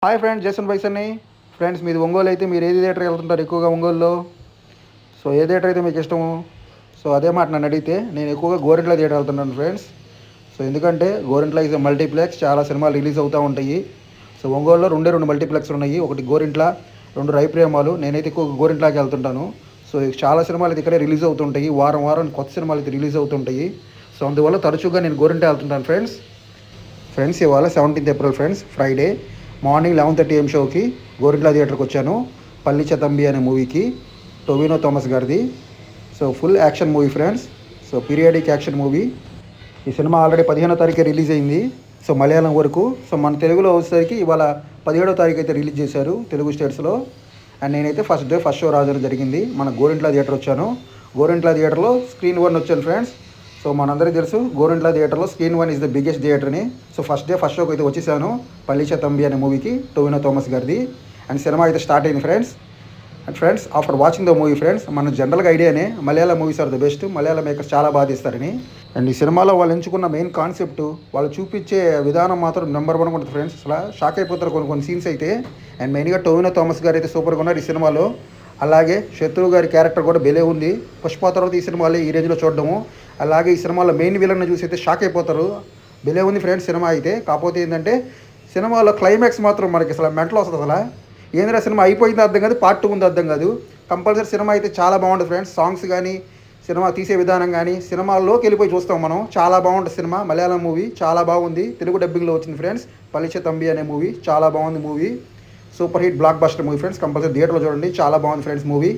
Hi friends, Jason బైసన్ని. Friends, మీది ఒంగోలు అయితే మీరు ఏది థియేటర్కి వెళ్తుంటారు ఎక్కువగా ఒంగోలులో? సో ఏ థియేటర్ అయితే మీకు ఇష్టము? సో అదే మాట నన్ను అడిగితే నేను ఎక్కువగా గోరింట్ల థియేటర్ వెళ్తున్నాను ఫ్రెండ్స్. సో ఎందుకంటే గోరింట్ల ఇస్ మల్టీప్లెక్స్, చాలా సినిమాలు రిలీజ్ అవుతూ ఉంటాయి. సో ఒంగోలులో రెండు మల్టీప్లెక్స్ ఉన్నాయి. ఒకటి గోరింట్ల, రెండు రైప్రేమాలు. నేనైతే ఎక్కువగా గోరింట్లకి వెళ్తుంటాను. సో చాలా సినిమాలు అయితే ఇక్కడే రిలీజ్ అవుతుంటాయి. వారం వారం కొత్త సినిమాలు అయితే రిలీజ్ అవుతుంటాయి. సో అందువల్ల తరచుగా నేను గోరింట వెళ్తుంటాను ఫ్రెండ్స్. ఇవాళ 17th April friends, Friday morning 11:30 AM షోకి గోరింట్ల థియేటర్కి వచ్చాను. పల్లి చతంబి అనే మూవీకి, టొవినో థామస్ గారిది. So full action movie friends. So periodic action movie. ఈ సినిమా ఆల్రెడీ 15వ తారీఖు రిలీజ్ అయింది. సో మలయాళం వరకు. సో మన తెలుగులో వచ్చేసరికి ఇవాళ 17వ తారీఖు అయితే రిలీజ్ చేశారు తెలుగు స్టేట్స్లో. అండ్ నేనైతే ఫస్ట్ షో రావడం జరిగింది. మన గోరింట్ల థియేటర్ వచ్చాను. గోరింట్ల థియేటర్లో స్క్రీన్ 1 వచ్చాను ఫ్రెండ్స్. సో మనందరికీ తెలుసు గోరింట్ల థియేటర్లో screen 1 is the biggest theatre అని. సో ఫస్ట్ షోకి అయితే వచ్చేసాను పల్లి చతంబి అనే మూవీకి, టొవినో థామస్ గారిది. అండ్ సినిమా అయితే స్టార్ట్ అయింది friends. And friends, after watching the movie friends, మన జనరల్గా ఐడియానే Malayala movies are the best, Malayala makers చాలా బాగా తీస్తారని. అండ్ ఈ సినిమాలో వాళ్ళు ఎంచుకున్న మెయిన్ కాన్సెప్ట్, వాళ్ళు చూపించే విధానం మాత్రం నెంబర్ 1 ఉంటుంది ఫ్రెండ్స్. అసలు షాక్ అయిపోతారు కొన్ని సీన్స్ అయితే. అండ్ మెయిన్గా టొవినో థామస్ గారు అయితే సూపర్గా ఉన్నారు ఈ సినిమాలో. అలాగే శత్రువు గారి క్యారెక్టర్ కూడా బెలే ఉంది. పుష్ప తర్వాత ఈ సినిమాలో ఈ రేంజ్లో చూడడము. అలాగే ఈ సినిమాలో మెయిన్ విలన్ చూసి అయితే షాక్ అయిపోతారు. బెలే ఉంది ఫ్రెండ్స్ సినిమా అయితే. కాకపోతే ఏంటంటే సినిమాలో క్లైమాక్స్ మాత్రం మనకి అసలు మెంటల్ వస్తుంది. అసలు ఏంద్రా సినిమా అయిపోయింది అర్థం కాదు, పార్ట్ 2 ఉంది అర్థం కాదు. కంపల్సరీ సినిమా అయితే చాలా బాగుంటుంది ఫ్రెండ్స్. సాంగ్స్ కానీ, సినిమా తీసే విధానం కానీ, సినిమాల్లోకి వెళ్ళిపోయి చూస్తాం మనం. చాలా బాగుంటుంది సినిమా. మలయాళం మూవీ చాలా బాగుంది. తెలుగు డబ్బింగ్లో వచ్చింది ఫ్రెండ్స్. పల్లి చతంబి అనే మూవీ చాలా బాగుంది movie. Super hit block buster movie friends. Compulsory థియేటర్లో చూడండి, చాలా బాగుంది ఫ్రెండ్స్ మూవీ.